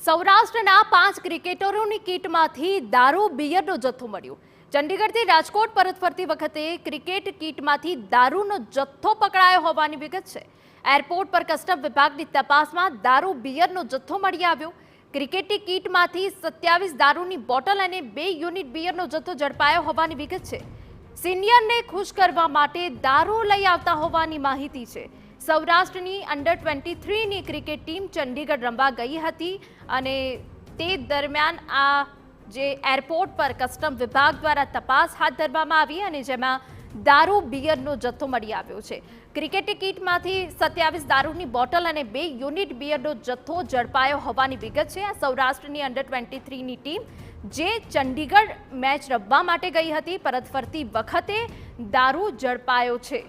સૌરાષ્ટ્રના 5 ક્રિકેટરોની કીટમાંથી દારૂ બિયરનો જથ્થો મળ્યો। ચંડીગઢથી રાજકોટ પરત ફરતી વખતે ક્રિકેટ કીટમાંથી દારૂનો જથ્થો પકડાયો હોવાની વિગત છે। એરપોર્ટ પર કસ્ટમ વિભાગની તપાસમાં દારૂ બિયરનો જથ્થો મળી આવ્યો। ક્રિકેટની કીટમાંથી 27 દારૂની બોટલ અને 2 યુનિટ બિયરનો જથ્થો ઝડપાયો હોવાની વિગત છે। સિનિયરને ખુશ કરવા માટે દારૂ લઈ આવતા હોવાની માહિતી છે। સૌરાષ્ટ્રની અંડર 23ની ક્રિકેટ ટીમ ચંડીગઢ રમવા ગઈ હતી અને તે દરમિયાન આ જે એરપોર્ટ પર કસ્ટમ વિભાગ દ્વારા તપાસ હાથ ધરવામાં આવી અને જેમાં દારૂ બિયરનો જથ્થો મળી આવ્યો છે। ક્રિકેટ કીટમાંથી 27 દારૂની બોટલ અને 2 યુનિટ બિયરનો જથ્થો ઝડપાયો હોવાની વિગત છે। આ સૌરાષ્ટ્રની અંડર 23ની ટીમ જે ચંડીગઢ મેચ રમવા માટે ગઈ હતી, પરત ફરતી વખતે દારૂ ઝડપાયો છે।